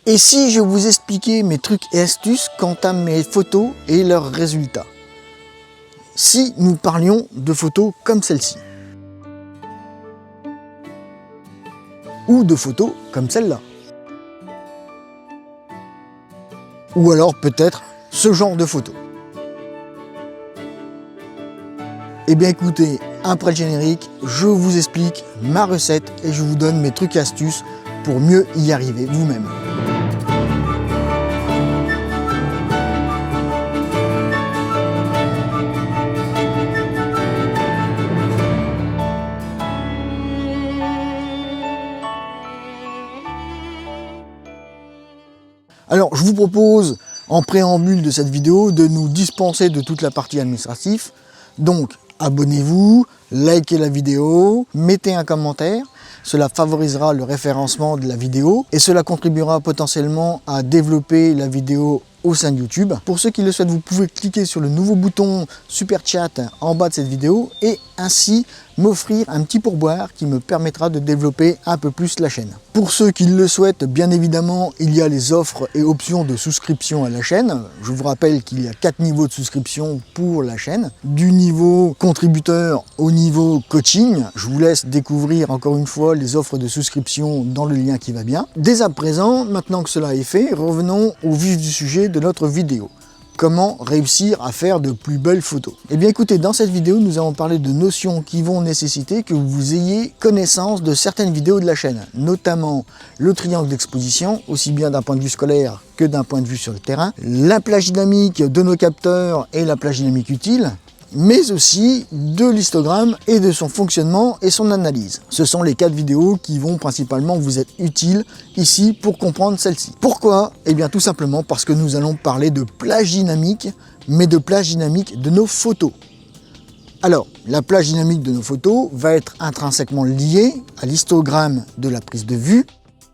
Et si je vous expliquais mes trucs et astuces quant à mes photos et leurs résultats? Si nous parlions de photos comme celle-ci, ou de photos comme celle-là, ou alors peut-être ce genre de photos. Eh bien écoutez, après le générique, je vous explique ma recette et je vous donne mes trucs et astuces pour mieux y arriver vous-même. Alors, je vous propose, en préambule de cette vidéo, de nous dispenser de toute la partie administrative. Donc, abonnez-vous, likez la vidéo, mettez un commentaire. Cela favorisera le référencement de la vidéo et cela contribuera potentiellement à développer la vidéo au sein de YouTube. Pour ceux qui le souhaitent, vous pouvez cliquer sur le nouveau bouton Super Chat en bas de cette vidéo et ainsi m'offrir un petit pourboire qui me permettra de développer un peu plus la chaîne. Pour ceux qui le souhaitent, bien évidemment, il y a les offres et options de souscription à la chaîne. Je vous rappelle qu'il y a 4 niveaux de souscription pour la chaîne. Du niveau contributeur au niveau coaching. Je vous laisse découvrir encore une fois les offres de souscription dans le lien qui va bien. Dès à présent, maintenant que cela est fait, revenons au vif du sujet de notre vidéo. Comment réussir à faire de plus belles photos? Eh bien écoutez, dans cette vidéo, nous allons parler de notions qui vont nécessiter que vous ayez connaissance de certaines vidéos de la chaîne, notamment le triangle d'exposition, aussi bien d'un point de vue scolaire que d'un point de vue sur le terrain, la plage dynamique de nos capteurs et la plage dynamique utile, mais aussi de l'histogramme et de son fonctionnement et son analyse. Ce sont les 4 vidéos qui vont principalement vous être utiles ici pour comprendre celle-ci. Pourquoi? Eh bien tout simplement parce que nous allons parler de plage dynamique, mais de plage dynamique de nos photos. Alors, la plage dynamique de nos photos va être intrinsèquement liée à l'histogramme de la prise de vue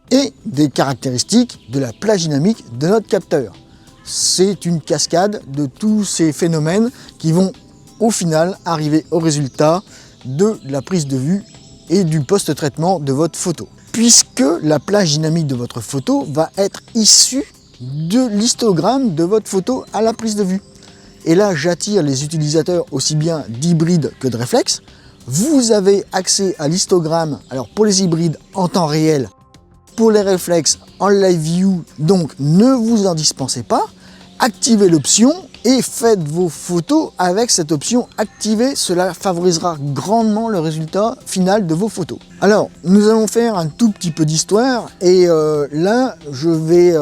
et des caractéristiques de la plage dynamique de notre capteur. C'est une cascade de tous ces phénomènes qui vont au final arriver au résultat de la prise de vue et du post-traitement de votre photo. Puisque la plage dynamique de votre photo va être issue de l'histogramme de votre photo à la prise de vue. Et là, j'attire les utilisateurs aussi bien d'hybrides que de réflexes. Vous avez accès à l'histogramme, alors pour les hybrides en temps réel, pour les réflexes en live view, donc ne vous en dispensez pas. Activez l'option et faites vos photos avec cette option activée. Cela favorisera grandement le résultat final de vos photos. Alors, nous allons faire un tout petit peu d'histoire et là, je vais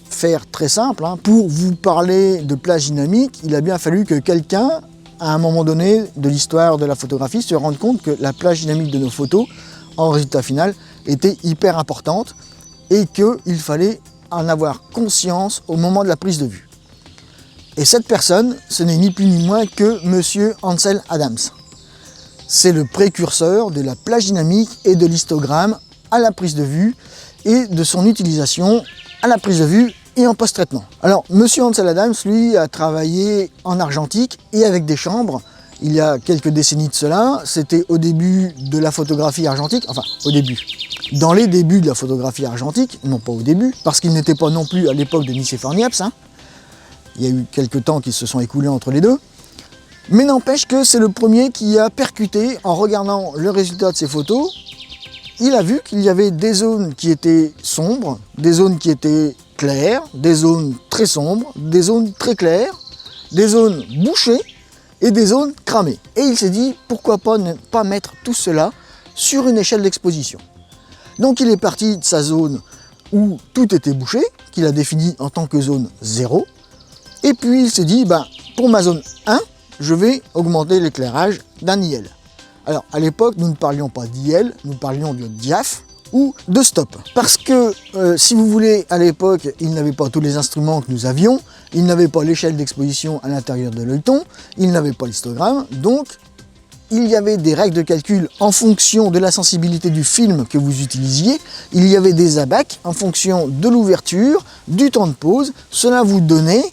faire très simple. Pour vous parler de plage dynamique, il a bien fallu que quelqu'un, à un moment donné de l'histoire de la photographie, se rende compte que la plage dynamique de nos photos, en résultat final, était hyper importante et qu'il fallait en avoir conscience au moment de la prise de vue. Et cette personne, ce n'est ni plus ni moins que Monsieur Ansel Adams. C'est le précurseur de la plage dynamique et de l'histogramme à la prise de vue et de son utilisation à la prise de vue et en post-traitement. Alors, Monsieur Ansel Adams, lui, a travaillé en argentique et avec des chambres. Il y a quelques décennies de cela, c'était au début de la photographie argentique, enfin au début, dans les débuts de la photographie argentique, non pas au début, parce qu'il n'était pas non plus à l'époque de Nicéphore Niepce, il y a eu quelques temps qui se sont écoulés entre les deux, mais n'empêche que c'est le premier qui a percuté en regardant le résultat de ses photos. Il a vu qu'il y avait des zones qui étaient sombres, des zones qui étaient claires, des zones très sombres, des zones très claires, des zones bouchées, et des zones cramées. Et il s'est dit, pourquoi pas ne pas mettre tout cela sur une échelle d'exposition. Donc il est parti de sa zone où tout était bouché, qu'il a défini en tant que zone 0. Et puis il s'est dit, pour ma zone 1, je vais augmenter l'éclairage d'un IL. Alors à l'époque, nous ne parlions pas d'IL, nous parlions de diaph ou de stop. Parce que, si vous voulez, à l'époque, il n'avait pas tous les instruments que nous avions, il n'avait pas l'échelle d'exposition à l'intérieur de l'œilleton, il n'avait pas l'histogramme, donc il y avait des règles de calcul en fonction de la sensibilité du film que vous utilisiez, il y avait des abacs en fonction de l'ouverture, du temps de pause, cela vous donnait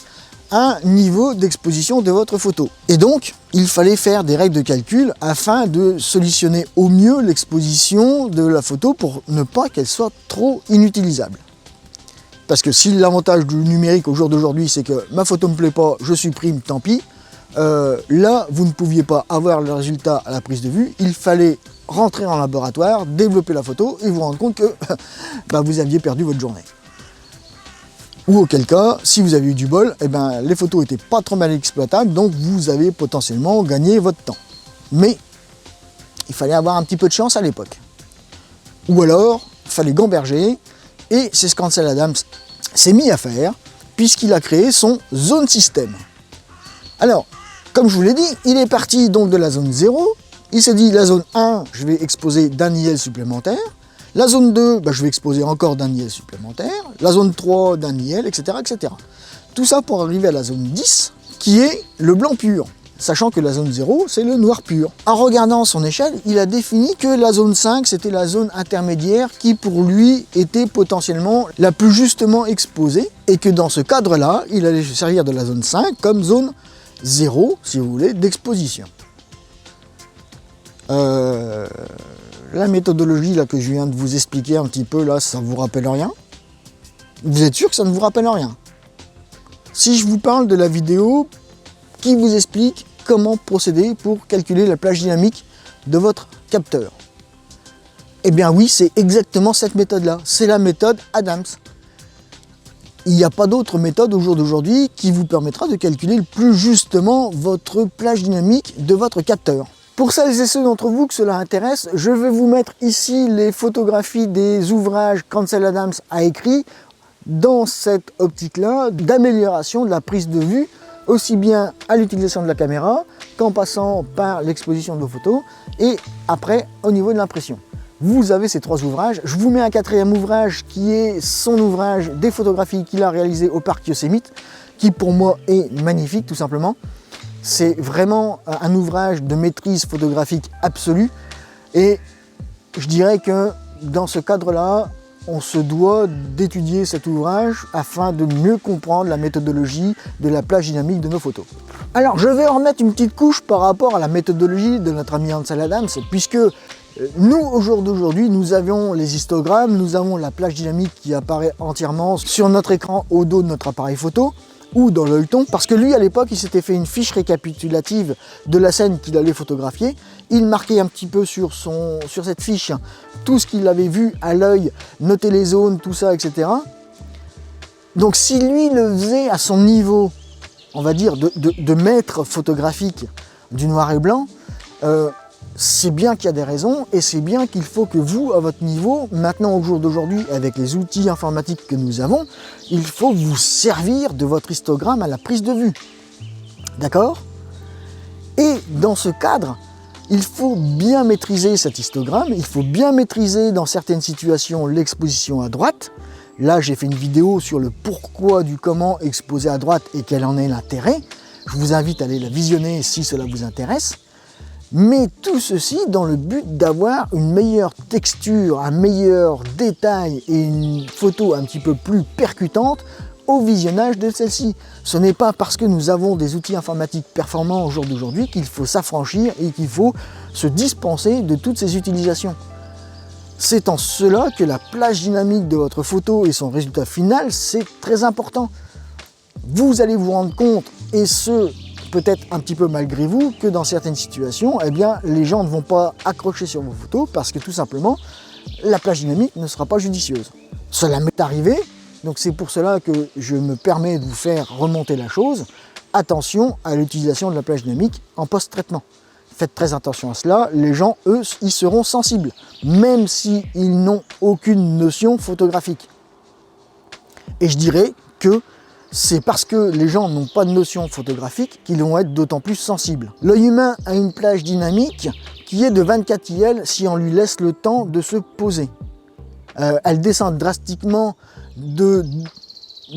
un niveau d'exposition de votre photo. Et donc, il fallait faire des règles de calcul afin de solutionner au mieux l'exposition de la photo pour ne pas qu'elle soit trop inutilisable. Parce que si l'avantage du numérique au jour d'aujourd'hui, c'est que ma photo me plaît pas, je supprime, tant pis. Là, vous ne pouviez pas avoir le résultat à la prise de vue. Il fallait rentrer en laboratoire, développer la photo et vous rendre compte que vous aviez perdu votre journée. Ou auquel cas, si vous avez eu du bol, les photos n'étaient pas trop mal exploitables, donc vous avez potentiellement gagné votre temps. Mais il fallait avoir un petit peu de chance à l'époque. Ou alors, il fallait gamberger, et c'est ce qu'Ansel Adams s'est mis à faire, puisqu'il a créé son Zone System. Alors, comme je vous l'ai dit, il est parti donc de la zone 0, il s'est dit la zone 1, je vais exposer d'un IL supplémentaire, la zone 2, je vais exposer encore d'un IL supplémentaire, la zone 3 d'un IL, etc., etc. Tout ça pour arriver à la zone 10, qui est le blanc pur, sachant que la zone 0, c'est le noir pur. En regardant son échelle, il a défini que la zone 5, c'était la zone intermédiaire qui, pour lui, était potentiellement la plus justement exposée, et que dans ce cadre-là, il allait se servir de la zone 5 comme zone 0, si vous voulez, d'exposition. La méthodologie là, que je viens de vous expliquer un petit peu, là, ça vous rappelle rien? Vous êtes sûr que ça ne vous rappelle rien? Si je vous parle de la vidéo qui vous explique comment procéder pour calculer la plage dynamique de votre capteur, eh bien oui, c'est exactement cette méthode-là. C'est la méthode Adams. Il n'y a pas d'autre méthode au jour d'aujourd'hui qui vous permettra de calculer le plus justement votre plage dynamique de votre capteur. Pour celles et ceux d'entre vous que cela intéresse, je vais vous mettre ici les photographies des ouvrages qu'Ansel Adams a écrits dans cette optique-là d'amélioration de la prise de vue, aussi bien à l'utilisation de la caméra qu'en passant par l'exposition de vos photos et après au niveau de l'impression. Vous avez ces 3 ouvrages. Je vous mets un 4e ouvrage qui est son ouvrage des photographies qu'il a réalisées au parc Yosemite, qui pour moi est magnifique tout simplement. C'est vraiment un ouvrage de maîtrise photographique absolue et je dirais que dans ce cadre-là, on se doit d'étudier cet ouvrage afin de mieux comprendre la méthodologie de la plage dynamique de nos photos. Alors je vais remettre une petite couche par rapport à la méthodologie de notre ami Ansel Adams, puisque nous, au jour d'aujourd'hui, nous avions les histogrammes, nous avons la plage dynamique qui apparaît entièrement sur notre écran au dos de notre appareil photo, ou dans l'œilleton, parce que lui à l'époque il s'était fait une fiche récapitulative de la scène qu'il allait photographier. Il marquait un petit peu sur cette fiche tout ce qu'il avait vu à l'œil, noter les zones, tout ça, etc. Donc si lui le faisait à son niveau, on va dire de maître photographique du noir et blanc, c'est bien qu'il y a des raisons et c'est bien qu'il faut que vous, à votre niveau, maintenant au jour d'aujourd'hui, avec les outils informatiques que nous avons, il faut vous servir de votre histogramme à la prise de vue. D'accord? Et dans ce cadre, il faut bien maîtriser cet histogramme, il faut bien maîtriser dans certaines situations l'exposition à droite. Là, j'ai fait une vidéo sur le pourquoi du comment exposer à droite et quel en est l'intérêt. Je vous invite à aller la visionner si cela vous intéresse. Mais tout ceci dans le but d'avoir une meilleure texture, un meilleur détail et une photo un petit peu plus percutante au visionnage de celle-ci. Ce n'est pas parce que nous avons des outils informatiques performants au jour d'aujourd'hui qu'il faut s'affranchir et qu'il faut se dispenser de toutes ces utilisations. C'est en cela que la plage dynamique de votre photo et son résultat final, c'est très important. Vous allez vous rendre compte, et ce, peut-être un petit peu malgré vous, que dans certaines situations, eh bien, les gens ne vont pas accrocher sur vos photos parce que tout simplement, la plage dynamique ne sera pas judicieuse. Cela m'est arrivé, donc c'est pour cela que je me permets de vous faire remonter la chose. Attention à l'utilisation de la plage dynamique en post-traitement. Faites très attention à cela, les gens, eux, y seront sensibles, même s'ils n'ont aucune notion photographique. Et je dirais que c'est parce que les gens n'ont pas de notion photographique qu'ils vont être d'autant plus sensibles. L'œil humain a une plage dynamique qui est de 24 IL si on lui laisse le temps de se poser. Elle descend drastiquement de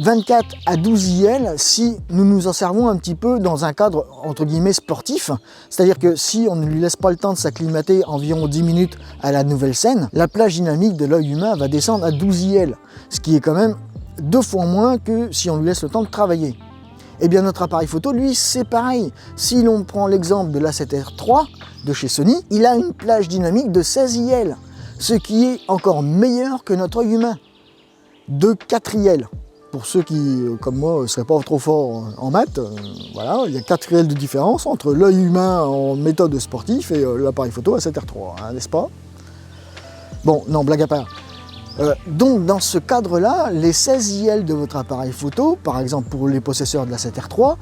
24 à 12 IL si nous nous en servons un petit peu dans un cadre entre guillemets sportif, c'est-à-dire que si on ne lui laisse pas le temps de s'acclimater environ 10 minutes à la nouvelle scène, la plage dynamique de l'œil humain va descendre à 12 IL, ce qui est quand même 2 fois moins que si on lui laisse le temps de travailler. Et bien notre appareil photo, lui, c'est pareil. Si l'on prend l'exemple de l'A7R3 de chez Sony, il a une plage dynamique de 16 IL, ce qui est encore meilleur que notre œil humain, de 4 IL. Pour ceux qui, comme moi, ne seraient pas trop forts en maths, voilà, il y a 4 réels de différence entre l'œil humain en méthode sportive et l'appareil photo à 7R3, hein, n'est-ce pas? Bon, non, blague à part. Donc, dans ce cadre-là, les 16 IL de votre appareil photo, par exemple pour les possesseurs de la 7R3,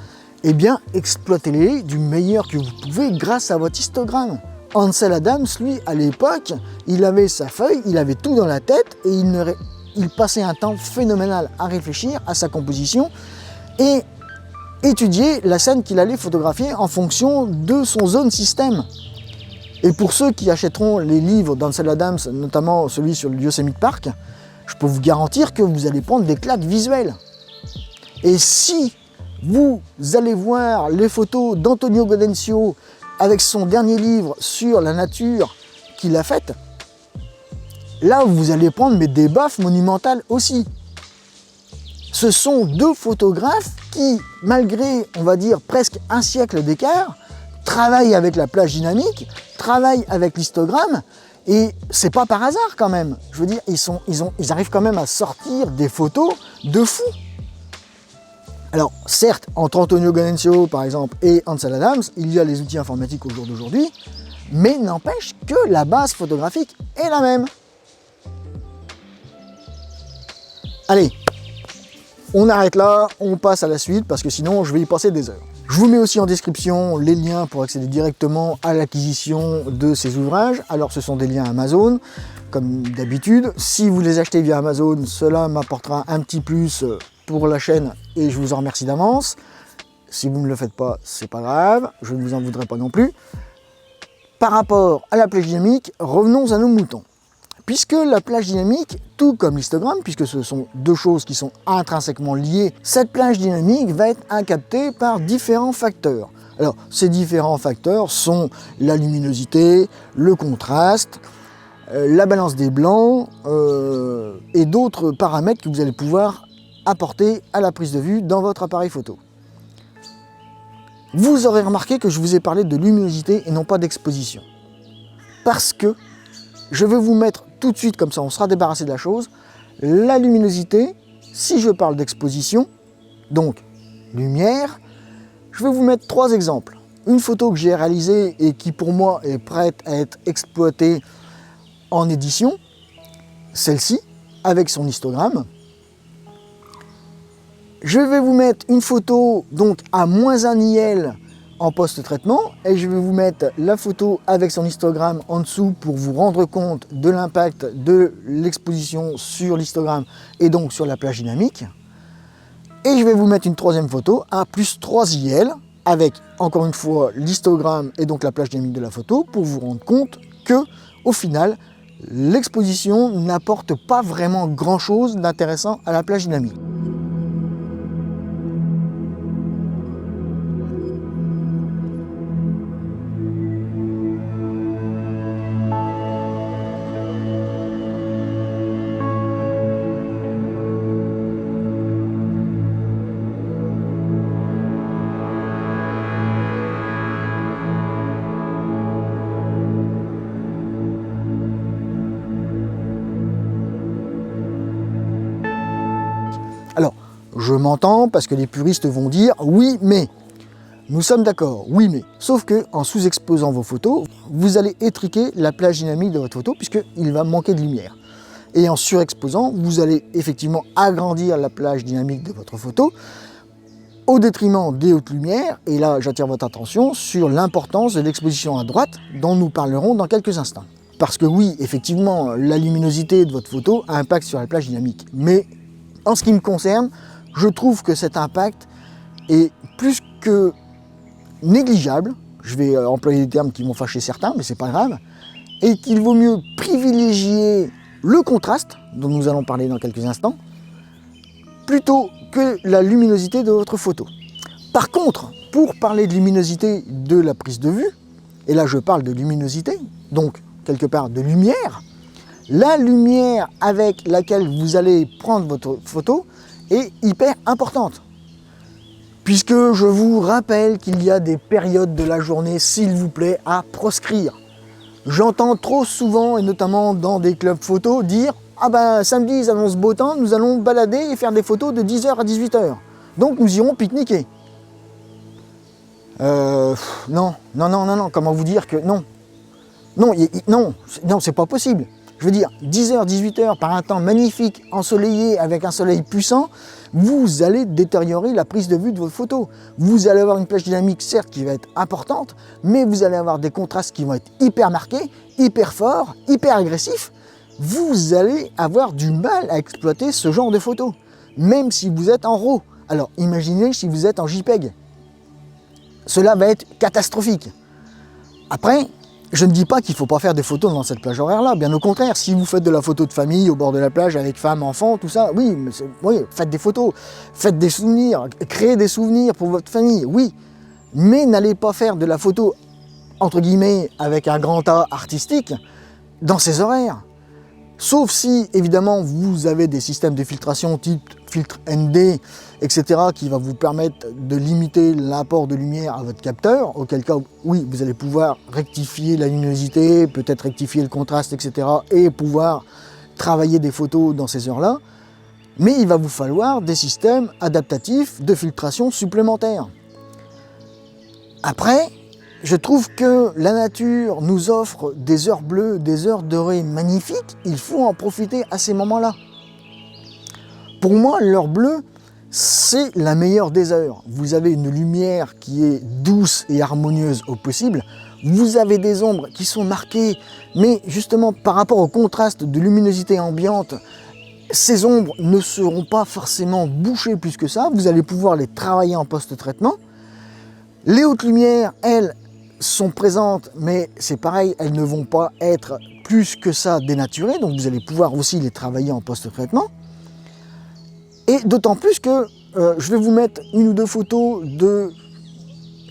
eh bien, exploitez-les du meilleur que vous pouvez grâce à votre histogramme. Ansel Adams, lui, à l'époque, il avait sa feuille, il avait tout dans la tête et il passait un temps phénoménal à réfléchir à sa composition et étudier la scène qu'il allait photographier en fonction de son zone système. Et pour ceux qui achèteront les livres d'Ansel Adams, notamment celui sur le Yosemite Park, je peux vous garantir que vous allez prendre des claques visuelles. Et si vous allez voir les photos d'Antonio Gaudencio avec son dernier livre sur la nature qu'il a faite, là vous allez prendre des baffes monumentales aussi. Ce sont deux photographes qui, malgré, on va dire, presque un siècle d'écart, travaillent avec la plage dynamique, travaillent avec l'histogramme, et c'est pas par hasard quand même. Je veux dire, ils arrivent quand même à sortir des photos de fous. Alors, certes, entre Antonio Gaudencio, par exemple, et Ansel Adams, il y a les outils informatiques au jour d'aujourd'hui, mais n'empêche que la base photographique est la même. Allez, on arrête là, on passe à la suite, parce que sinon, je vais y passer des heures. Je vous mets aussi en description les liens pour accéder directement à l'acquisition de ces ouvrages. Alors, ce sont des liens Amazon, comme d'habitude. Si vous les achetez via Amazon, cela m'apportera un petit plus pour la chaîne et je vous en remercie d'avance. Si vous ne le faites pas, c'est pas grave, je ne vous en voudrais pas non plus. Par rapport à la plage dynamique, revenons à nos moutons. Puisque la plage dynamique, tout comme l'histogramme, puisque ce sont deux choses qui sont intrinsèquement liées, cette plage dynamique va être captée par différents facteurs. Alors, ces différents facteurs sont la luminosité, le contraste, la balance des blancs et d'autres paramètres que vous allez pouvoir apporter à la prise de vue dans votre appareil photo. Vous aurez remarqué que je vous ai parlé de luminosité et non pas d'exposition. Parce que je vais vous mettre tout de suite, comme ça on sera débarrassé de la chose, la luminosité, si je parle d'exposition, donc lumière, je vais vous mettre 3 exemples. Une photo que j'ai réalisée et qui pour moi est prête à être exploitée en édition, celle-ci, avec son histogramme. Je vais vous mettre une photo donc à -1 IL en post-traitement et je vais vous mettre la photo avec son histogramme en dessous pour vous rendre compte de l'impact de l'exposition sur l'histogramme et donc sur la plage dynamique. Et je vais vous mettre une 3e photo à +3 IL avec encore une fois l'histogramme et donc la plage dynamique de la photo pour vous rendre compte que au final l'exposition n'apporte pas vraiment grand chose d'intéressant à la plage dynamique. Alors, je m'entends parce que les puristes vont dire « oui, mais ». Nous sommes d'accord, oui, mais. Sauf qu'en sous-exposant vos photos, vous allez étriquer la plage dynamique de votre photo puisqu'il va manquer de lumière. Et en surexposant, vous allez effectivement agrandir la plage dynamique de votre photo au détriment des hautes lumières. Et là, j'attire votre attention sur l'importance de l'exposition à droite dont nous parlerons dans quelques instants. Parce que oui, effectivement, la luminosité de votre photo a un impact sur la plage dynamique. Mais en ce qui me concerne, je trouve que cet impact est plus que négligeable. Je vais employer des termes qui vont fâcher certains, mais c'est pas grave. Et qu'il vaut mieux privilégier le contraste, dont nous allons parler dans quelques instants, plutôt que la luminosité de votre photo. Par contre, pour parler de luminosité de la prise de vue, et là je parle de luminosité, donc quelque part de lumière, la lumière avec laquelle vous allez prendre votre photo est hyper importante. Puisque je vous rappelle qu'il y a des périodes de la journée, s'il vous plaît, à proscrire. J'entends trop souvent, et notamment dans des clubs photo, dire ah ben samedi ils annoncent beau temps, nous allons balader et faire des photos de 10h à 18h. Donc nous irons pique-niquer. Non, comment vous dire que non. Non, c'est pas possible. Je veux dire, 10h, 18h par un temps magnifique, ensoleillé, avec un soleil puissant, vous allez détériorer la prise de vue de votre photo. Vous allez avoir une plage dynamique, certes, qui va être importante, mais vous allez avoir des contrastes qui vont être hyper marqués, hyper forts, hyper agressifs. Vous allez avoir du mal à exploiter ce genre de photos, même si vous êtes en RAW. Alors, imaginez si vous êtes en JPEG. Cela va être catastrophique. Après, je ne dis pas qu'il ne faut pas faire des photos dans cette plage horaire-là, bien au contraire, si vous faites de la photo de famille au bord de la plage avec femmes, enfants, tout ça, oui, faites des photos, faites des souvenirs, créez des souvenirs pour votre famille, oui, mais n'allez pas faire de la photo, entre guillemets, avec un grand A artistique, dans ces horaires. Sauf si, évidemment, vous avez des systèmes de filtration type filtre ND, etc., qui va vous permettre de limiter l'apport de lumière à votre capteur, auquel cas, oui, vous allez pouvoir rectifier la luminosité, peut-être rectifier le contraste, etc., et pouvoir travailler des photos dans ces heures-là. Mais il va vous falloir des systèmes adaptatifs de filtration supplémentaires. Après, je trouve que la nature nous offre des heures bleues, des heures dorées magnifiques, il faut en profiter à ces moments-là. Pour moi, l'heure bleue, c'est la meilleure des heures. Vous avez une lumière qui est douce et harmonieuse au possible, vous avez des ombres qui sont marquées, mais justement par rapport au contraste de luminosité ambiante, ces ombres ne seront pas forcément bouchées plus que ça, vous allez pouvoir les travailler en post-traitement. Les hautes lumières, elles, sont présentes, mais c'est pareil, elles ne vont pas être plus que ça dénaturées, donc vous allez pouvoir aussi les travailler en post-traitement. Et d'autant plus que je vais vous mettre une ou deux photos de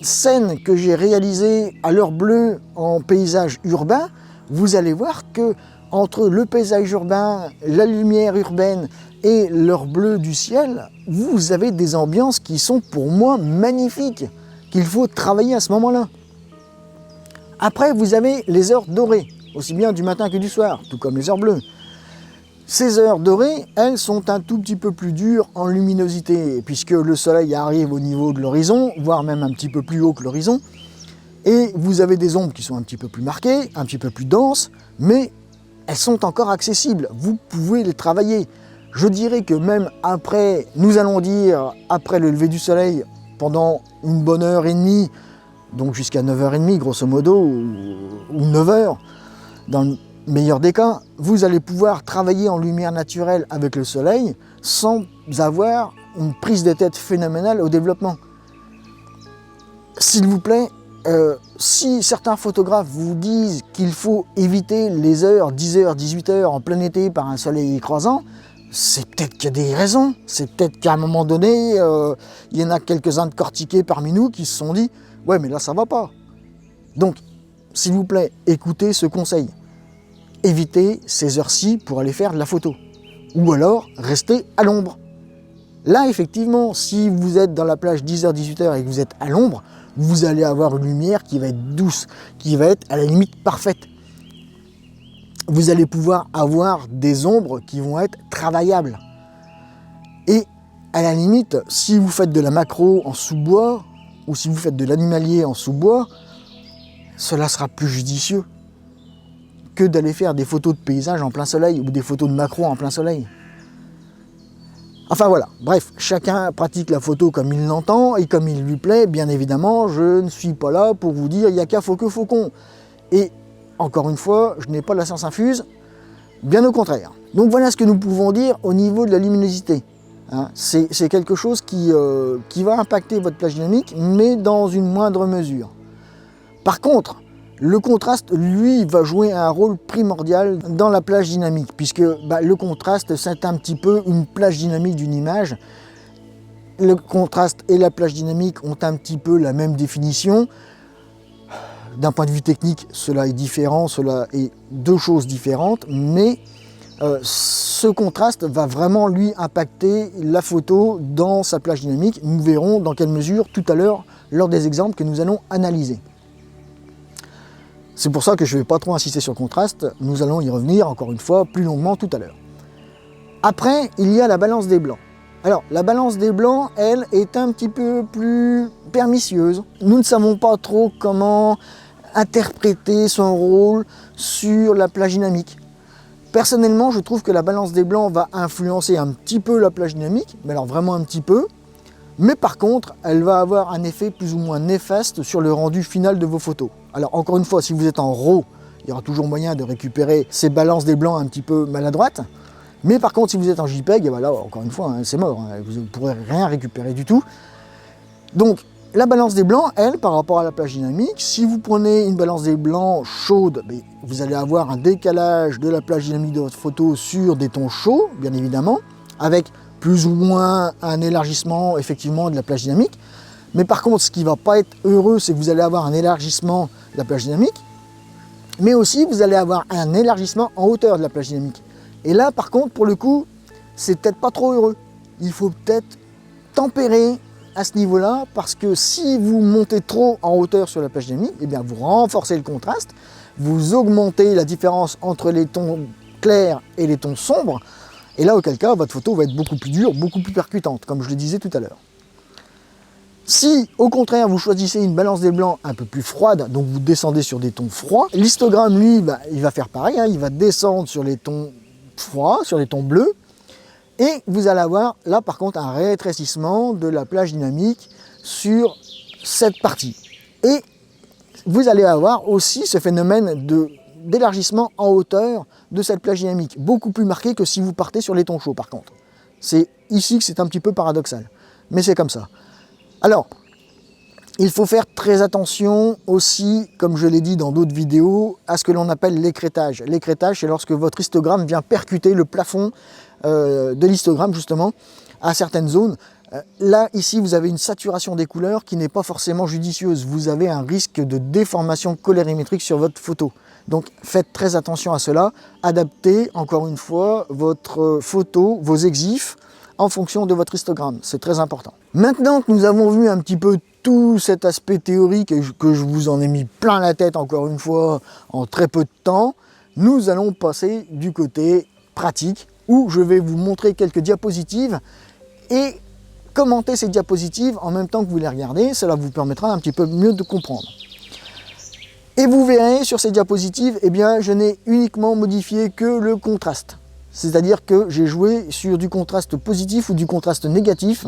scènes que j'ai réalisées à l'heure bleue en paysage urbain. Vous allez voir que entre le paysage urbain, la lumière urbaine et l'heure bleue du ciel, vous avez des ambiances qui sont pour moi magnifiques, qu'il faut travailler à ce moment-là. Après, vous avez les heures dorées, aussi bien du matin que du soir, tout comme les heures bleues. Ces heures dorées, elles sont un tout petit peu plus dures en luminosité, puisque le soleil arrive au niveau de l'horizon, voire même un petit peu plus haut que l'horizon, et vous avez des ombres qui sont un petit peu plus marquées, un petit peu plus denses, mais elles sont encore accessibles, vous pouvez les travailler. Je dirais que même après, nous allons dire, après le lever du soleil, pendant une bonne heure et demie, donc jusqu'à 9h30 grosso modo, ou 9h, dans le meilleur des cas, vous allez pouvoir travailler en lumière naturelle avec le soleil sans avoir une prise de tête phénoménale au développement. S'il vous plaît, si certains photographes vous disent qu'il faut éviter les heures 10h, 18h en plein été par un soleil écrasant, c'est peut-être qu'il y a des raisons, c'est peut-être qu'à un moment donné, il y en a quelques-uns de cortiqués parmi nous qui se sont dit « ouais mais là ça va pas ». Donc, s'il vous plaît, écoutez ce conseil. Évitez ces heures-ci pour aller faire de la photo. Ou alors, restez à l'ombre. Là, effectivement, si vous êtes dans la plage 10h, 18h et que vous êtes à l'ombre, vous allez avoir une lumière qui va être douce, qui va être à la limite parfaite. Vous allez pouvoir avoir des ombres qui vont être travaillables. Et à la limite, si vous faites de la macro en sous-bois, ou si vous faites de l'animalier en sous-bois, cela sera plus judicieux que d'aller faire des photos de paysage en plein soleil ou des photos de macro en plein soleil. Enfin voilà, bref, chacun pratique la photo comme il l'entend et comme il lui plaît. Bien évidemment, je ne suis pas là pour vous dire il n'y a qu'à faucon. Et encore une fois, je n'ai pas la science infuse, bien au contraire. Donc voilà ce que nous pouvons dire au niveau de la luminosité. Hein, c'est quelque chose qui va impacter votre plage dynamique, mais dans une moindre mesure. Par contre, le contraste, lui, va jouer un rôle primordial dans la plage dynamique, puisque le contraste, c'est un petit peu une plage dynamique d'une image. Le contraste et la plage dynamique ont un petit peu la même définition. D'un point de vue technique, cela est différent, cela est deux choses différentes, mais ce contraste va vraiment, lui, impacter la photo dans sa plage dynamique. Nous verrons dans quelle mesure tout à l'heure, lors des exemples que nous allons analyser. C'est pour ça que je ne vais pas trop insister sur le contraste, nous allons y revenir encore une fois plus longuement tout à l'heure. Après, il y a la balance des blancs. Alors, la balance des blancs, elle, est un petit peu plus pernicieuse. Nous ne savons pas trop comment interpréter son rôle sur la plage dynamique. Personnellement, je trouve que la balance des blancs va influencer un petit peu la plage dynamique, mais alors vraiment un petit peu. Mais par contre, elle va avoir un effet plus ou moins néfaste sur le rendu final de vos photos. Alors encore une fois, si vous êtes en RAW, il y aura toujours moyen de récupérer ces balances des blancs un petit peu maladroites. Mais par contre, si vous êtes en JPEG, et ben là, encore une fois, hein, c'est mort, hein, vous ne pourrez rien récupérer du tout. Donc, la balance des blancs, elle, par rapport à la plage dynamique, si vous prenez une balance des blancs chaude, vous allez avoir un décalage de la plage dynamique de votre photo sur des tons chauds, bien évidemment, avec plus ou moins un élargissement, effectivement, de la plage dynamique. Mais par contre, ce qui ne va pas être heureux, c'est que vous allez avoir un élargissement de la plage dynamique, mais aussi, vous allez avoir un élargissement en hauteur de la plage dynamique. Et là, par contre, pour le coup, c'est peut-être pas trop heureux. Il faut peut-être tempérer à ce niveau-là, parce que si vous montez trop en hauteur sur la plage dynamique, eh bien vous renforcez le contraste, vous augmentez la différence entre les tons clairs et les tons sombres, et là, auquel cas, votre photo va être beaucoup plus dure, beaucoup plus percutante, comme je le disais tout à l'heure. Si, au contraire, vous choisissez une balance des blancs un peu plus froide, donc vous descendez sur des tons froids, l'histogramme, lui, il va faire pareil, hein, il va descendre sur les tons froids, sur les tons bleus, et vous allez avoir là par contre un rétrécissement de la plage dynamique sur cette partie. Et vous allez avoir aussi ce phénomène d'élargissement en hauteur de cette plage dynamique, beaucoup plus marqué que si vous partez sur les tons chauds par contre. C'est ici que c'est un petit peu paradoxal, mais c'est comme ça. Alors, il faut faire très attention aussi, comme je l'ai dit dans d'autres vidéos, à ce que l'on appelle l'écrêtage. L'écrêtage, c'est lorsque votre histogramme vient percuter le plafond de l'histogramme, justement, à certaines zones. Là, ici, vous avez une saturation des couleurs qui n'est pas forcément judicieuse. Vous avez un risque de déformation colorimétrique sur votre photo. Donc, faites très attention à cela. Adaptez, encore une fois, votre photo, vos exifs, en fonction de votre histogramme. C'est très important. Maintenant que nous avons vu un petit peu tout cet aspect théorique et que je vous en ai mis plein la tête, encore une fois, en très peu de temps, nous allons passer du côté pratique, où je vais vous montrer quelques diapositives et commenter ces diapositives en même temps que vous les regardez. Cela vous permettra un petit peu mieux de comprendre. Et vous verrez sur ces diapositives, eh bien, je n'ai uniquement modifié que le contraste. C'est-à-dire que j'ai joué sur du contraste positif ou du contraste négatif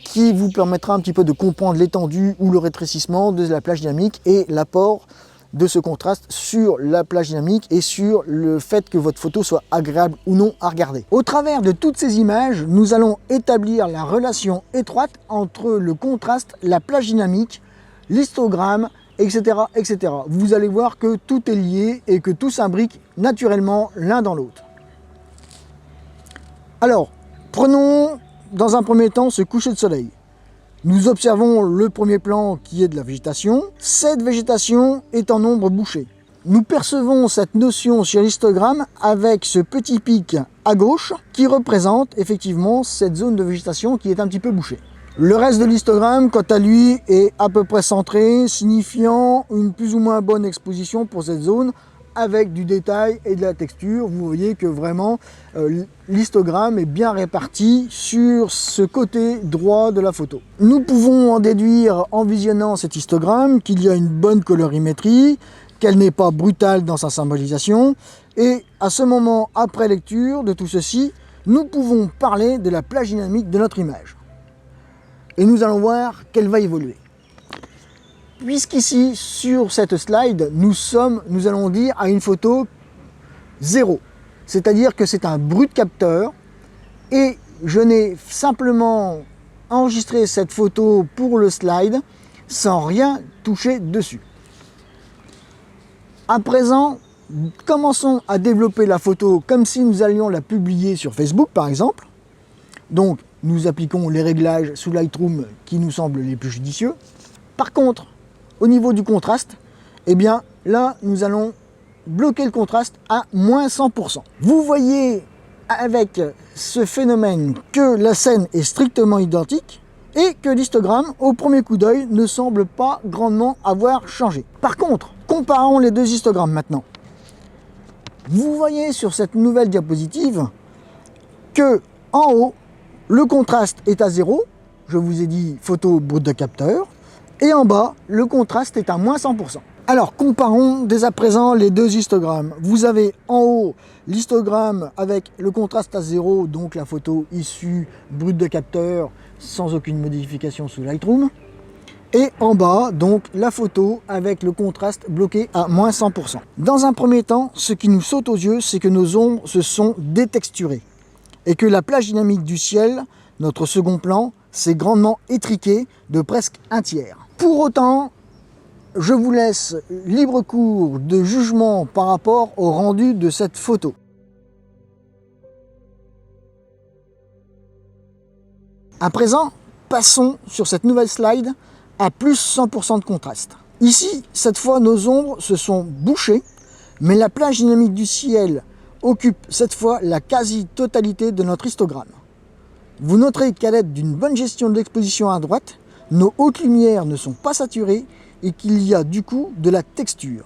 qui vous permettra un petit peu de comprendre l'étendue ou le rétrécissement de la plage dynamique et l'apport de ce contraste sur la plage dynamique et sur le fait que votre photo soit agréable ou non à regarder. Au travers de toutes ces images, nous allons établir la relation étroite entre le contraste, la plage dynamique, l'histogramme, etc., etc. Vous allez voir que tout est lié et que tout s'imbrique naturellement l'un dans l'autre. Alors, prenons dans un premier temps ce coucher de soleil. Nous observons le premier plan qui est de la végétation. Cette végétation est en ombre bouchée. Nous percevons cette notion sur l'histogramme avec ce petit pic à gauche qui représente effectivement cette zone de végétation qui est un petit peu bouchée. Le reste de l'histogramme, quant à lui, est à peu près centré, signifiant une plus ou moins bonne exposition pour cette zone, avec du détail et de la texture. Vous voyez que vraiment l'histogramme est bien réparti sur ce côté droit de la photo. Nous pouvons en déduire en visionnant cet histogramme qu'il y a une bonne colorimétrie, qu'elle n'est pas brutale dans sa symbolisation, et à ce moment, après lecture de tout ceci, nous pouvons parler de la plage dynamique de notre image. Et nous allons voir qu'elle va évoluer. Puisqu'ici, sur cette slide, nous allons dire à une photo 0. C'est-à-dire que c'est un brut capteur et je n'ai simplement enregistré cette photo pour le slide sans rien toucher dessus. À présent, commençons à développer la photo comme si nous allions la publier sur Facebook par exemple. Donc, nous appliquons les réglages sous Lightroom qui nous semblent les plus judicieux. Par contre, au niveau du contraste, eh bien là, nous allons bloquer le contraste à moins 100%. Vous voyez avec ce phénomène que la scène est strictement identique et que l'histogramme, au premier coup d'œil, ne semble pas grandement avoir changé. Par contre, comparons les deux histogrammes maintenant. Vous voyez sur cette nouvelle diapositive que en haut, le contraste est à 0. Je vous ai dit photo brute de capteur. Et en bas, le contraste est à moins 100%. Alors, comparons dès à présent les deux histogrammes. Vous avez en haut l'histogramme avec le contraste à 0, donc la photo issue brute de capteur sans aucune modification sous Lightroom. Et en bas, donc, la photo avec le contraste bloqué à moins 100%. Dans un premier temps, ce qui nous saute aux yeux, c'est que nos ombres se sont détexturées. Et que la plage dynamique du ciel, notre second plan, s'est grandement étriquée de presque un tiers. Pour autant, je vous laisse libre cours de jugement par rapport au rendu de cette photo. À présent, passons sur cette nouvelle slide à plus 100% de contraste. Ici, cette fois, nos ombres se sont bouchées, mais la plage dynamique du ciel occupe cette fois la quasi-totalité de notre histogramme. Vous noterez qu'à l'aide d'une bonne gestion de l'exposition à droite, nos hautes lumières ne sont pas saturées et qu'il y a du coup de la texture.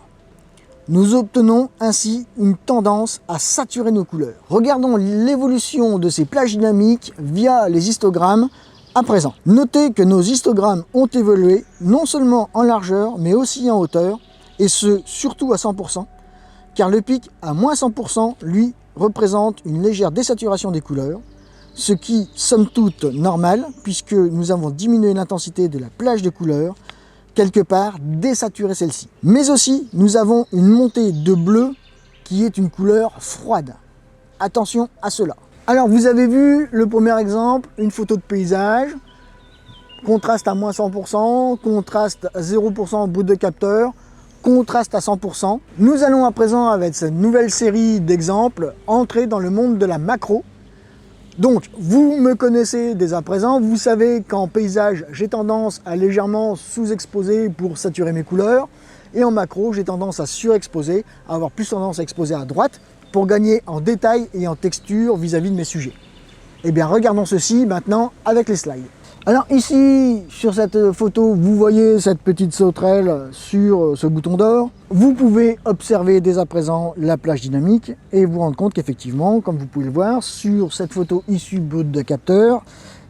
Nous obtenons ainsi une tendance à saturer nos couleurs. Regardons l'évolution de ces plages dynamiques via les histogrammes à présent. Notez que nos histogrammes ont évolué non seulement en largeur mais aussi en hauteur, et ce surtout à 100%, car le pic à moins 100% lui représente une légère désaturation des couleurs, ce qui somme toute normal puisque nous avons diminué l'intensité de la plage de couleurs, quelque part désaturer celle-ci. Mais aussi, nous avons une montée de bleu qui est une couleur froide. Attention à cela. Alors, vous avez vu le premier exemple, une photo de paysage, contraste à moins 100%, contraste à 0% brute de capteur, contraste à 100%. Nous allons à présent, avec cette nouvelle série d'exemples, entrer dans le monde de la macro. Donc, vous me connaissez dès à présent, vous savez qu'en paysage, j'ai tendance à légèrement sous-exposer pour saturer mes couleurs, et en macro, j'ai tendance à surexposer, à avoir plus tendance à exposer à droite, pour gagner en détail et en texture vis-à-vis de mes sujets. Eh bien, regardons ceci maintenant avec les slides. Alors ici, sur cette photo, vous voyez cette petite sauterelle sur ce bouton d'or. Vous pouvez observer dès à présent la plage dynamique et vous rendre compte qu'effectivement, comme vous pouvez le voir, sur cette photo issue brute de capteur,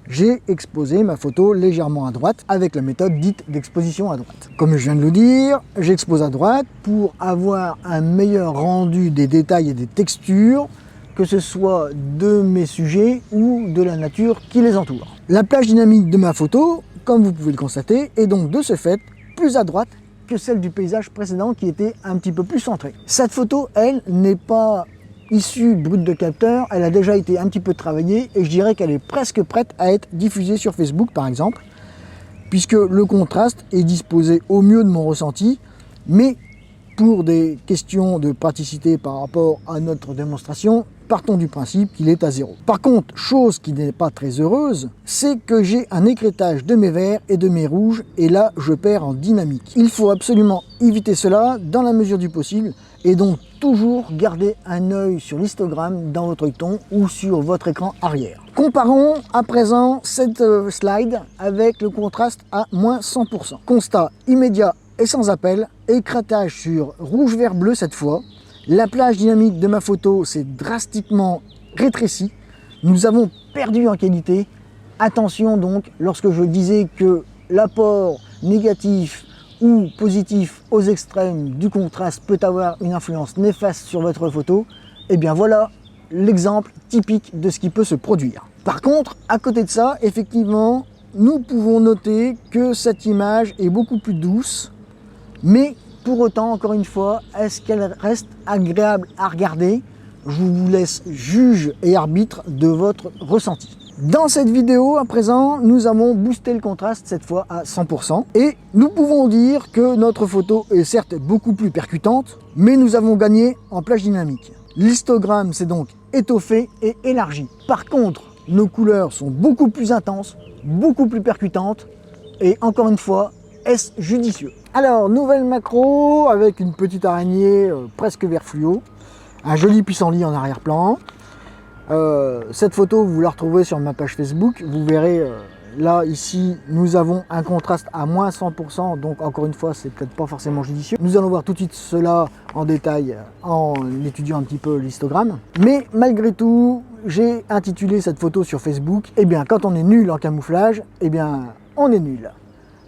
j'ai exposé ma photo légèrement à droite avec la méthode dite d'exposition à droite. Comme je viens de le dire, j'expose à droite pour avoir un meilleur rendu des détails et des textures, que ce soit de mes sujets ou de la nature qui les entoure. La plage dynamique de ma photo, comme vous pouvez le constater, est donc de ce fait plus à droite que celle du paysage précédent qui était un petit peu plus centré. Cette photo, elle, n'est pas issue brute de capteur, elle a déjà été un petit peu travaillée et je dirais qu'elle est presque prête à être diffusée sur Facebook par exemple, puisque le contraste est disposé au mieux de mon ressenti, mais pour des questions de praticité par rapport à notre démonstration, partons du principe qu'il est à 0. Par contre, chose qui n'est pas très heureuse, c'est que j'ai un écrêtage de mes verts et de mes rouges, et là, je perds en dynamique. Il faut absolument éviter cela dans la mesure du possible, et donc toujours garder un œil sur l'histogramme dans votre œilleton ou sur votre écran arrière. Comparons à présent cette slide avec le contraste à moins 100%. Constat immédiat et sans appel, écrêtage sur rouge, vert, bleu cette fois. La plage dynamique de ma photo s'est drastiquement rétrécie. Nous avons perdu en qualité. Attention donc, lorsque je disais que l'apport négatif ou positif aux extrêmes du contraste peut avoir une influence néfaste sur votre photo, eh bien voilà l'exemple typique de ce qui peut se produire. Par contre, à côté de ça, effectivement, nous pouvons noter que cette image est beaucoup plus douce, mais pour autant, encore une fois, est-ce qu'elle reste agréable à regarder? Je vous laisse juge et arbitre de votre ressenti. Dans cette vidéo, à présent, nous avons boosté le contraste, cette fois à 100%. Et nous pouvons dire que notre photo est certes beaucoup plus percutante, mais nous avons gagné en plage dynamique. L'histogramme s'est donc étoffé et élargi. Par contre, nos couleurs sont beaucoup plus intenses, beaucoup plus percutantes. Et encore une fois, est-ce judicieux? Alors, nouvelle macro avec une petite araignée presque vert fluo, un joli pissenlit en arrière-plan. Cette photo, vous la retrouvez sur ma page Facebook. Vous verrez, là, ici, nous avons un contraste à moins 100%. Donc, encore une fois, c'est peut-être pas forcément judicieux. Nous allons voir tout de suite cela en détail en étudiant un petit peu l'histogramme. Mais malgré tout, j'ai intitulé cette photo sur Facebook, eh bien quand on est nul en camouflage, eh bien on est nul.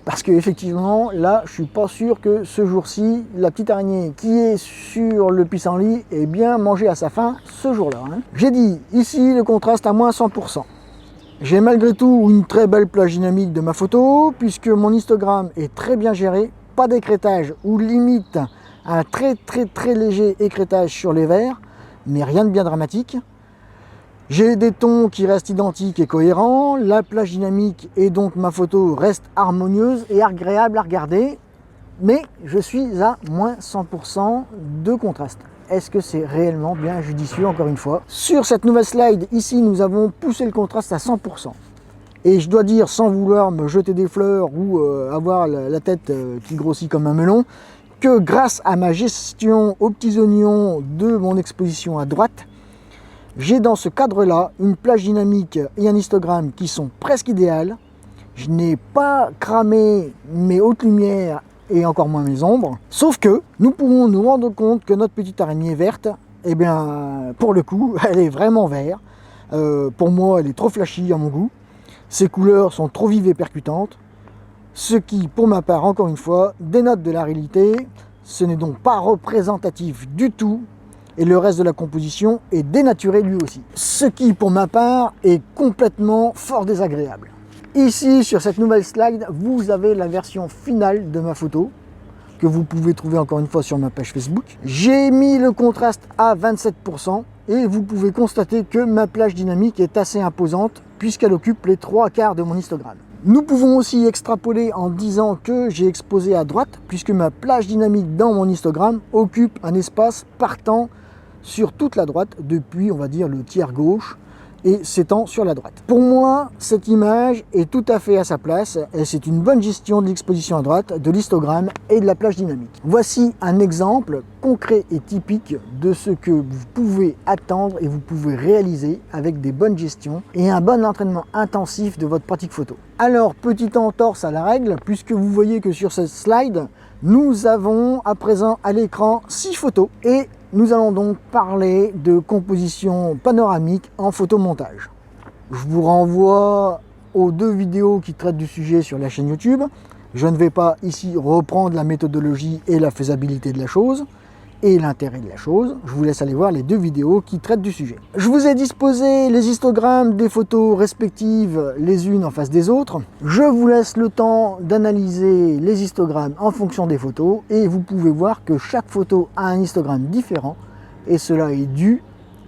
Parce que effectivement, là, je suis pas sûr que ce jour-ci, la petite araignée qui est sur le pissenlit ait bien mangé à sa faim ce jour-là. Hein. J'ai dit, ici, le contraste à moins 100%. J'ai malgré tout une très belle plage dynamique de ma photo, puisque mon Instagram est très bien géré, pas d'écrêtage ou limite un très léger écrêtage sur les verts, mais rien de bien dramatique. J'ai des tons qui restent identiques et cohérents, la plage dynamique et donc ma photo reste harmonieuse et agréable à regarder, mais je suis à moins 100% de contraste. Est-ce que c'est réellement bien judicieux encore une fois? Sur cette nouvelle slide, ici, nous avons poussé le contraste à 100%. Et je dois dire, sans vouloir me jeter des fleurs ou avoir la tête qui grossit comme un melon, que grâce à ma gestion aux petits oignons de mon exposition à droite, j'ai dans ce cadre-là une plage dynamique et un histogramme qui sont presque idéales. Je n'ai pas cramé mes hautes lumières et encore moins mes ombres. Sauf que nous pouvons nous rendre compte que notre petite araignée verte, eh bien, pour le coup, elle est vraiment verte. Pour moi, elle est trop flashy à mon goût. Ses couleurs sont trop vives et percutantes. Ce qui, pour ma part, encore une fois, dénote de la réalité. Ce n'est donc pas représentatif du tout. Et le reste de la composition est dénaturé lui aussi. Ce qui, pour ma part, est complètement fort désagréable. Ici, sur cette nouvelle slide, vous avez la version finale de ma photo, que vous pouvez trouver encore une fois sur ma page Facebook. J'ai mis le contraste à 27%, et vous pouvez constater que ma plage dynamique est assez imposante, puisqu'elle occupe les 3/4 de mon histogramme. Nous pouvons aussi extrapoler en disant que j'ai exposé à droite, puisque ma plage dynamique dans mon histogramme occupe un espace partant sur toute la droite, depuis, on va dire, le tiers gauche, et s'étend sur la droite. Pour moi, cette image est tout à fait à sa place, et c'est une bonne gestion de l'exposition à droite, de l'histogramme et de la plage dynamique. Voici un exemple concret et typique de ce que vous pouvez attendre et vous pouvez réaliser avec des bonnes gestions et un bon entraînement intensif de votre pratique photo. Alors, petite entorse à la règle, puisque vous voyez que sur cette slide, nous avons à présent à l'écran 6 photos, et nous allons donc parler de composition panoramique en photomontage. Je vous renvoie aux 2 vidéos qui traitent du sujet sur la chaîne YouTube. Je ne vais pas ici reprendre la méthodologie et la faisabilité de la chose et l'intérêt de la chose. Je vous laisse aller voir les 2 vidéos qui traitent du sujet. Je vous ai disposé les histogrammes des photos respectives les unes en face des autres. Je vous laisse le temps d'analyser les histogrammes en fonction des photos et vous pouvez voir que chaque photo a un histogramme différent et cela est dû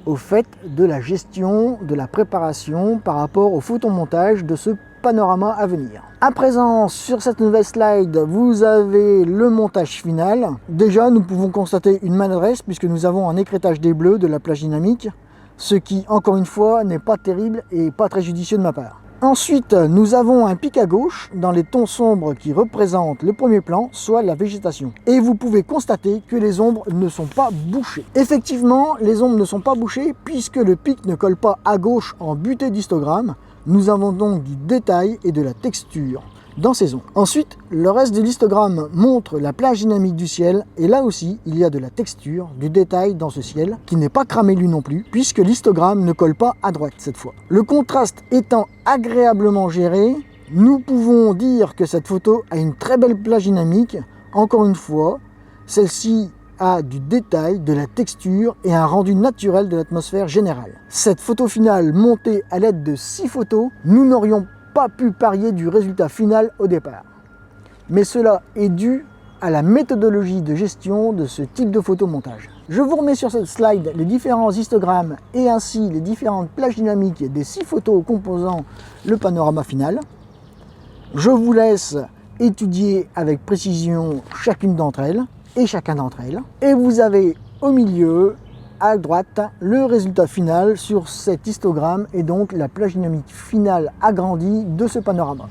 au fait de la gestion, de la préparation par rapport au photomontage de ce panorama à venir. À présent, sur cette nouvelle slide, vous avez le montage final. Déjà, nous pouvons constater une maladresse puisque nous avons un écrêtage des bleus de la plage dynamique, ce qui, encore une fois, n'est pas terrible et pas très judicieux de ma part. Ensuite, nous avons un pic à gauche dans les tons sombres qui représentent le premier plan, soit la végétation. Et vous pouvez constater que les ombres ne sont pas bouchées. Effectivement, les ombres ne sont pas bouchées puisque le pic ne colle pas à gauche en butée d'histogramme. Nous avons donc du détail et de la texture dans ces ombres. Ensuite, le reste de l'histogramme montre la plage dynamique du ciel et là aussi, il y a de la texture, du détail dans ce ciel qui n'est pas cramé lui non plus puisque l'histogramme ne colle pas à droite cette fois. Le contraste étant agréablement géré, nous pouvons dire que cette photo a une très belle plage dynamique. Encore une fois, celle-ci a du détail, de la texture et un rendu naturel de l'atmosphère générale. Cette photo finale montée à l'aide de 6 photos, nous n'aurions pas pu parier du résultat final au départ. Mais cela est dû à la méthodologie de gestion de ce type de photomontage. Je vous remets sur cette slide les différents histogrammes et ainsi les différentes plages dynamiques des 6 photos composant le panorama final. Je vous laisse étudier avec précision chacune d'entre elles et chacun d'entre elles. Et vous avez au milieu, à droite, le résultat final sur cet histogramme et donc la plage dynamique finale agrandie de ce panorama.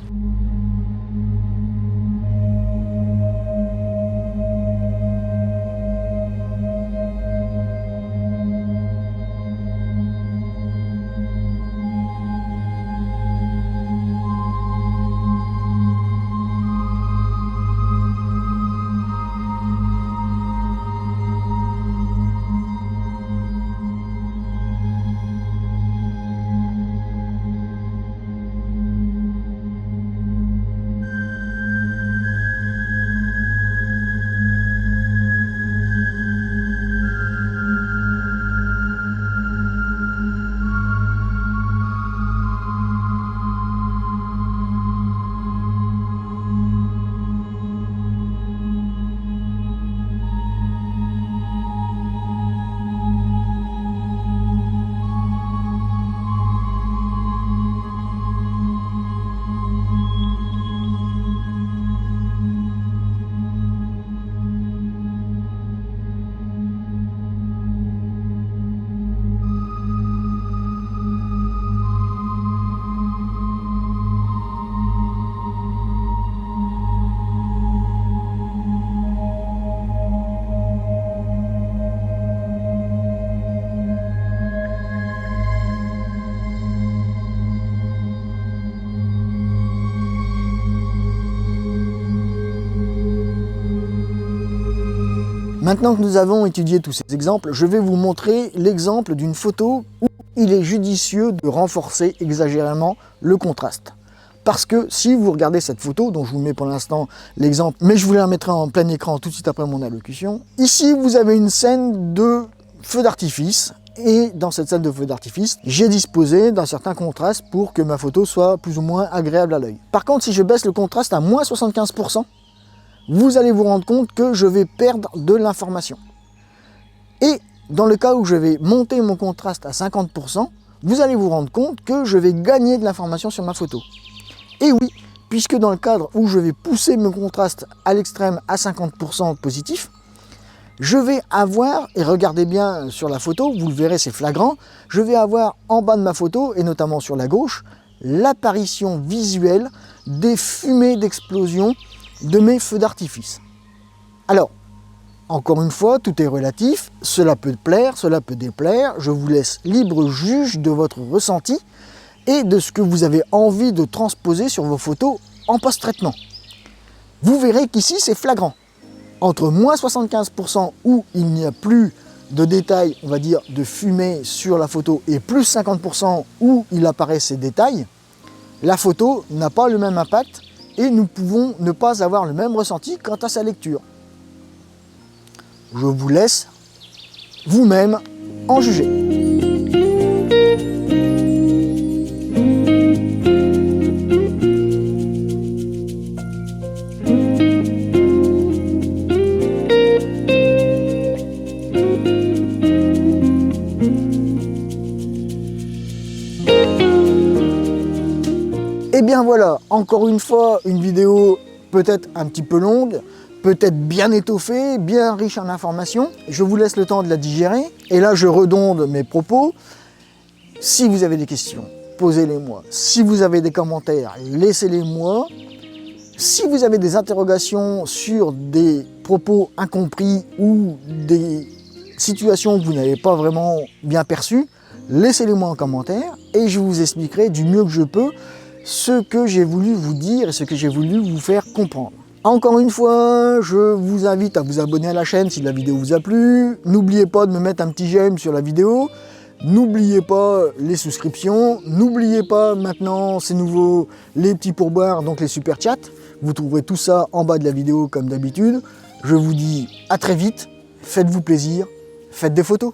Maintenant que nous avons étudié tous ces exemples, je vais vous montrer l'exemple d'une photo où il est judicieux de renforcer exagérément le contraste. Parce que si vous regardez cette photo, dont je vous mets pour l'instant l'exemple, mais je vous la mettrai en plein écran tout de suite après mon allocution. Ici, vous avez une scène de feu d'artifice. Et dans cette scène de feu d'artifice, j'ai disposé d'un certain contraste pour que ma photo soit plus ou moins agréable à l'œil. Par contre, si je baisse le contraste à moins 75%, vous allez vous rendre compte que je vais perdre de l'information. Et dans le cas où je vais monter mon contraste à 50%, vous allez vous rendre compte que je vais gagner de l'information sur ma photo. Et oui, puisque dans le cadre où je vais pousser mon contraste à l'extrême à 50% positif, je vais avoir, et regardez bien sur la photo, vous le verrez, c'est flagrant, je vais avoir en bas de ma photo, et notamment sur la gauche, l'apparition visuelle des fumées d'explosion de mes feux d'artifice. Alors, encore une fois, tout est relatif, cela peut plaire, cela peut déplaire, je vous laisse libre juge de votre ressenti et de ce que vous avez envie de transposer sur vos photos en post-traitement. Vous verrez qu'ici c'est flagrant. Entre moins 75% où il n'y a plus de détails, on va dire de fumée sur la photo, et plus 50% où il apparaît ces détails, la photo n'a pas le même impact et nous pouvons ne pas avoir le même ressenti quant à sa lecture. Je vous laisse vous-même en juger. Et bien voilà, encore une fois, une vidéo peut-être un petit peu longue, peut-être bien étoffée, bien riche en informations. Je vous laisse le temps de la digérer. Et là, je redonde mes propos. Si vous avez des questions, posez-les-moi. Si vous avez des commentaires, laissez-les-moi. Si vous avez des interrogations sur des propos incompris ou des situations que vous n'avez pas vraiment bien perçues, laissez-les-moi en commentaire et je vous expliquerai du mieux que je peux ce que j'ai voulu vous dire et ce que j'ai voulu vous faire comprendre. Encore une fois, je vous invite à vous abonner à la chaîne si la vidéo vous a plu. N'oubliez pas de me mettre un petit j'aime sur la vidéo. N'oubliez pas les souscriptions. N'oubliez pas maintenant, c'est nouveau, les petits pourboires, donc les super chats. Vous trouverez tout ça en bas de la vidéo comme d'habitude. Je vous dis à très vite. Faites-vous plaisir. Faites des photos.